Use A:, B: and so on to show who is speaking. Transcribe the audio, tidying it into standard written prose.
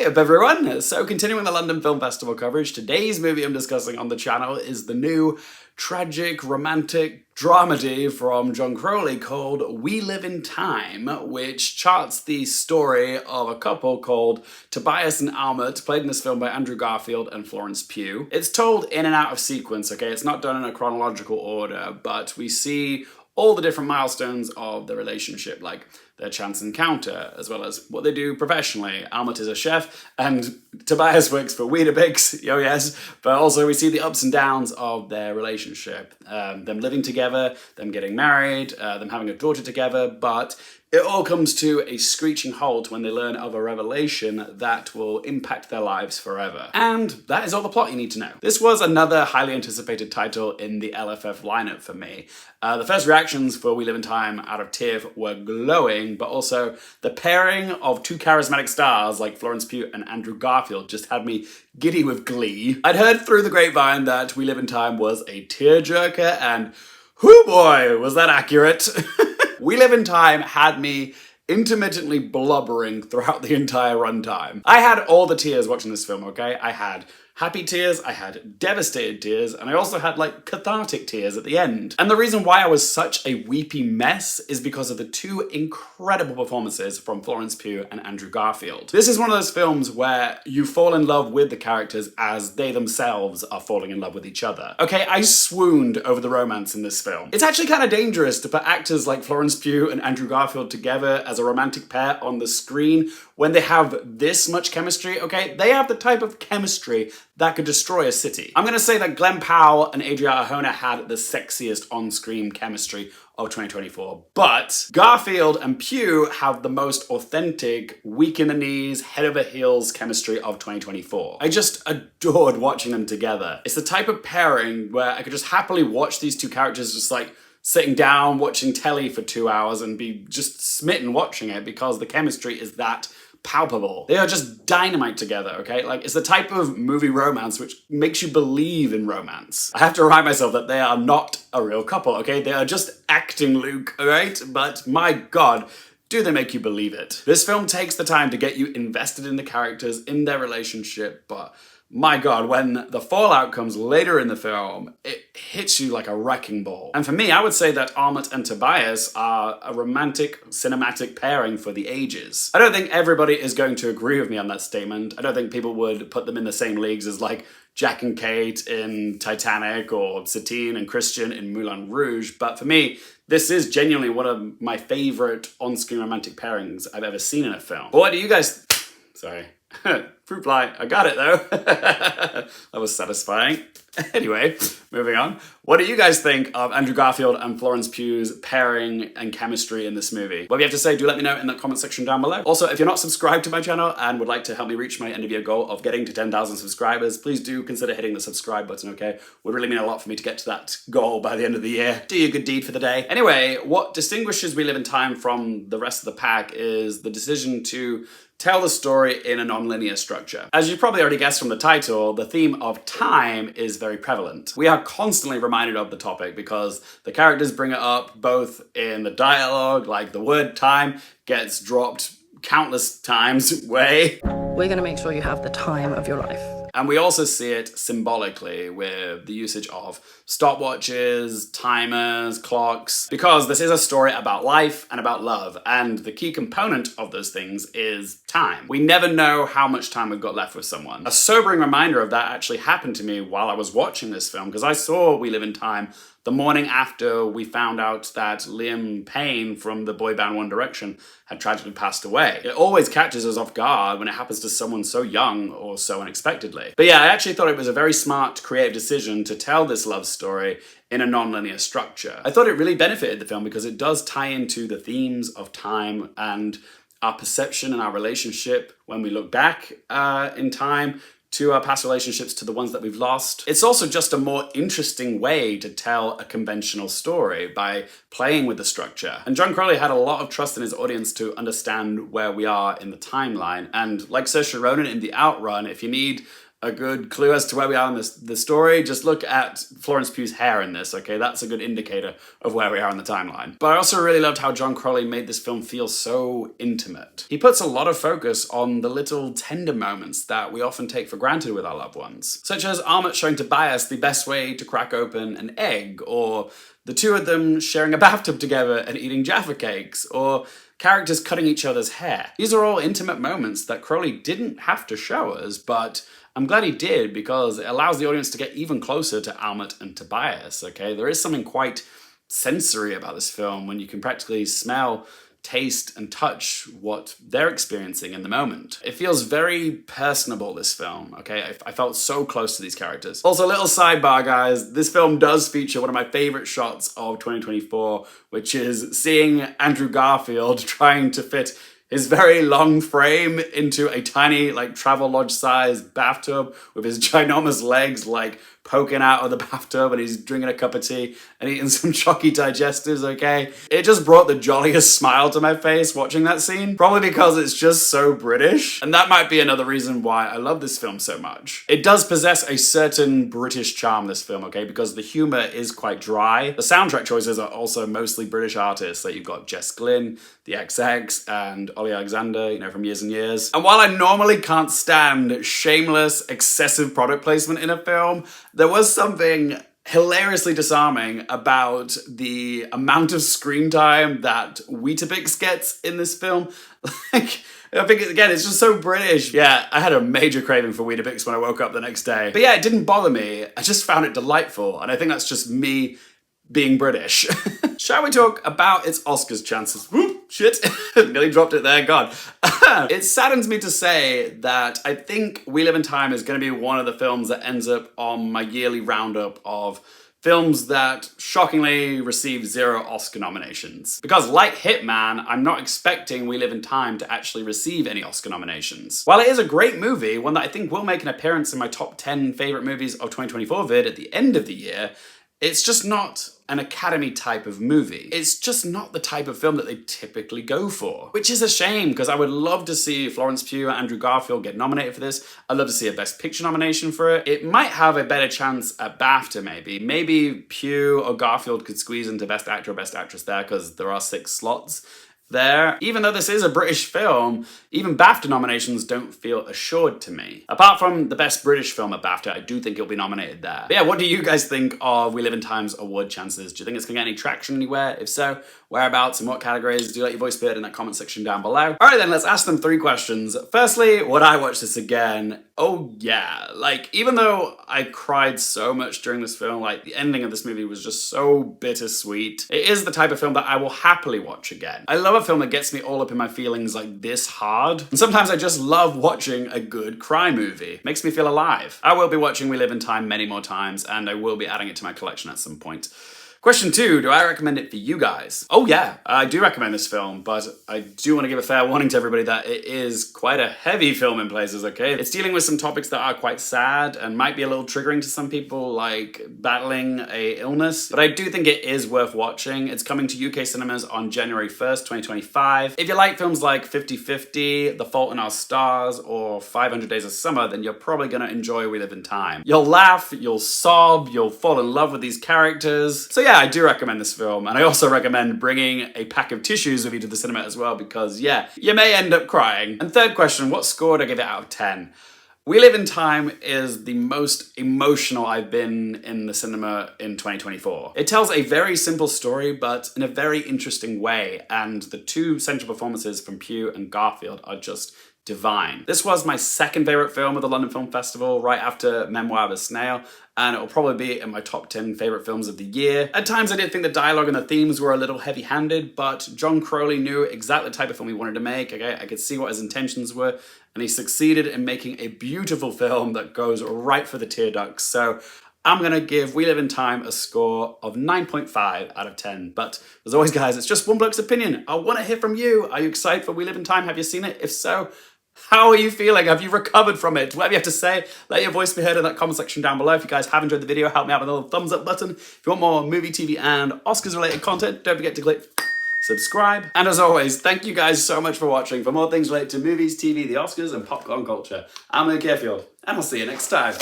A: up everyone! So continuing the London Film Festival coverage, today's movie I'm discussing on the channel is the new tragic romantic dramedy from John Crowley called We Live in Time, which charts the story of a couple called Tobias and Almut, played in this film by Andrew Garfield and Florence Pugh. It's told in and out of sequence, okay? It's not done in a chronological order, but we see all the different milestones of the relationship, like their chance encounter, as well as what they do professionally. Almut is a chef, and Tobias works for Weetabix, oh yes, but also we see the ups and downs of their relationship. Them living together, them getting married, them having a daughter together, but it all comes to a screeching halt when they learn of a revelation that will impact their lives forever. And that is all the plot you need to know. This was another highly anticipated title in the LFF lineup for me. The first reactions for We Live in Time out of TIFF were glowing, but also the pairing of two charismatic stars like Florence Pugh and Andrew Garfield just had me giddy with glee. I'd heard through the grapevine that We Live in Time was a tearjerker, and whoo boy, was that accurate. We Live in Time had me intermittently blubbering throughout the entire runtime. I had all the tears watching this film, okay? I had happy tears, I had devastated tears, and I also had like cathartic tears at the end. And the reason why I was such a weepy mess is because of the two incredible performances from Florence Pugh and Andrew Garfield. This is one of those films where you fall in love with the characters as they themselves are falling in love with each other. Okay, I swooned over the romance in this film. It's actually kind of dangerous to put actors like Florence Pugh and Andrew Garfield together as a romantic pair on the screen when they have this much chemistry, okay? They have the type of chemistry that could destroy a city. I'm gonna say that Glenn Powell and Adriana Arjona had the sexiest on-screen chemistry of 2024, but Garfield and Pugh have the most authentic, weak in the knees, head over heels chemistry of 2024. I just adored watching them together. It's the type of pairing where I could just happily watch these two characters just like sitting down, watching telly for 2 hours and be just smitten watching it because the chemistry is that palpable. They are just dynamite together, okay? Like, it's the type of movie romance which makes you believe in romance. I have to remind myself that they are not a real couple, okay? They are just acting, Luke, alright? But my God, do they make you believe it? This film takes the time to get you invested in the characters, in their relationship, but my God, when the fallout comes later in the film, it hits you like a wrecking ball. And for me, I would say that Almut and Tobias are a romantic cinematic pairing for the ages. I don't think everybody is going to agree with me on that statement. I don't think people would put them in the same leagues as like Jack and Kate in Titanic or Satine and Christian in Moulin Rouge, but for me, this is genuinely one of my favorite on-screen romantic pairings I've ever seen in a film. But what do you guys... Sorry. Fruit fly. I got it though. That was satisfying. Anyway, moving on. What do you guys think of Andrew Garfield and Florence Pugh's pairing and chemistry in this movie? Whatever you have to say, do let me know in the comment section down below. Also, if you're not subscribed to my channel and would like to help me reach my end of year goal of getting to 10,000 subscribers, please do consider hitting the subscribe button, okay? Would really mean a lot for me to get to that goal by the end of the year. Do your good deed for the day. Anyway, what distinguishes We Live in Time from the rest of the pack is the decision to tell the story in a non-linear structure. As you probably already guessed from the title, the theme of time is very prevalent. We are constantly reminded of the topic because the characters bring it up both in the dialogue, like the word time gets dropped countless times way.
B: We're gonna make sure you have the time of your life.
A: And we also see it symbolically with the usage of stopwatches, timers, clocks, because this is a story about life and about love, and the key component of those things is time. We never know how much time we've got left with someone. A sobering reminder of that actually happened to me while I was watching this film, because I saw We Live in Time the morning after we found out that Liam Payne from the boy band One Direction had tragically passed away. It always catches us off guard when it happens to someone so young or so unexpectedly. But yeah, I actually thought it was a very smart, creative decision to tell this love story in a non-linear structure. I thought it really benefited the film because it does tie into the themes of time and our perception and our relationship when we look back in time to our past relationships, to the ones that we've lost. It's also just a more interesting way to tell a conventional story by playing with the structure. And John Crowley had a lot of trust in his audience to understand where we are in the timeline. And like Saoirse Ronan in The Outrun, if you need a good clue as to where we are in the story, just look at Florence Pugh's hair in this, okay? That's a good indicator of where we are in the timeline. But I also really loved how John Crowley made this film feel so intimate. He puts a lot of focus on the little tender moments that we often take for granted with our loved ones, such as Armut showing Tobias the best way to crack open an egg, or the two of them sharing a bathtub together and eating Jaffa cakes, or characters cutting each other's hair. These are all intimate moments that Crowley didn't have to show us, but I'm glad he did because it allows the audience to get even closer to Armut and Tobias, okay? There is something quite sensory about this film when you can practically smell, taste, and touch what they're experiencing in the moment. It feels very personable, this film, okay? I felt so close to these characters. Also, a little sidebar, guys, this film does feature one of my favorite shots of 2024, which is seeing Andrew Garfield trying to fit his very long frame into a tiny, like, Travelodge-sized bathtub with his ginormous legs, like, poking out of the bathtub, and he's drinking a cup of tea and eating some chalky digestives, okay? It just brought the jolliest smile to my face watching that scene, probably because it's just so British, and that might be another reason why I love this film so much. It does possess a certain British charm, this film, okay, because the humor is quite dry. The soundtrack choices are also mostly British artists, like you've got Jess Glynn, the XX, and Ollie Alexander, you know, from Years and Years. And while I normally can't stand shameless, excessive product placement in a film, there was something hilariously disarming about the amount of screen time that Weetabix gets in this film. Like, I think, again, it's just so British. Yeah, I had a major craving for Weetabix when I woke up the next day. But yeah, it didn't bother me. I just found it delightful, and I think that's just me being British. Shall we talk about its Oscars chances? Whoop, shit, nearly dropped it there, God. It saddens me to say that I think We Live in Time is going to be one of the films that ends up on my yearly roundup of films that shockingly received 0 Oscar nominations. Because like Hitman, I'm not expecting We Live in Time to actually receive any Oscar nominations. While it is a great movie, one that I think will make an appearance in my top 10 favourite movies of 2024 vid at the end of the year, it's just not an Academy type of movie. It's just not the type of film that they typically go for. Which is a shame, because I would love to see Florence Pugh and Andrew Garfield get nominated for this. I'd love to see a Best Picture nomination for it. It might have a better chance at BAFTA, maybe. Maybe Pugh or Garfield could squeeze into Best Actor or Best Actress there, because there are 6 slots there. Even though this is a British film, even BAFTA nominations don't feel assured to me. Apart from the Best British Film at BAFTA, I do think it'll be nominated there. But yeah, what do you guys think of We Live in Time's award chances? Do you think it's gonna get any traction anywhere? If so, whereabouts and what categories? Do let your voice be heard in that comment section down below. Alright then, let's ask them 3 questions. Firstly, would I watch this again? Oh yeah, like, even though I cried so much during this film, like, the ending of this movie was just so bittersweet. It is the type of film that I will happily watch again. I love a film that gets me all up in my feelings like this hard, and sometimes I just love watching a good cry movie. Makes me feel alive. I will be watching We Live in Time many more times, and I will be adding it to my collection at some point. Question 2, do I recommend it for you guys? Oh yeah, I do recommend this film, but I do want to give a fair warning to everybody that it is quite a heavy film in places, okay? It's dealing with some topics that are quite sad and might be a little triggering to some people, like battling a illness, but I do think it is worth watching. It's coming to UK cinemas on January 1st, 2025. If you like films like 50-50, The Fault in Our Stars, or 500 Days of Summer, then you're probably gonna enjoy We Live in Time. You'll laugh, you'll sob, you'll fall in love with these characters. So yeah, I do recommend this film, and I also recommend bringing a pack of tissues with you to the cinema as well, because yeah, you may end up crying. And third question, what score do I give it out of 10? We Live in Time is the most emotional I've been in the cinema in 2024. It tells a very simple story, but in a very interesting way, and the 2 central performances from Pugh and Garfield are just divine. This was my 2nd favourite film of the London Film Festival, right after Memoir of a Snail, and it will probably be in my top 10 favourite films of the year. At times I did think the dialogue and the themes were a little heavy-handed, but John Crowley knew exactly the type of film he wanted to make, okay? I could see what his intentions were, and he succeeded in making a beautiful film that goes right for the tear ducts. So I'm gonna give We Live in Time a score of 9.5 out of 10. But as always, guys, it's just one bloke's opinion. I wanna hear from you. Are you excited for We Live in Time? Have you seen it? If so, how are you feeling? Have you recovered from it? Whatever you have to say, let your voice be heard in that comment section down below. If you guys have enjoyed the video, help me out with a little thumbs up button. If you want more movie, TV, and Oscars related content, don't forget to click subscribe. And as always, thank you guys so much for watching. For more things related to movies, TV, the Oscars, and popcorn culture, I'm Luke Carefield, and I'll see you next time.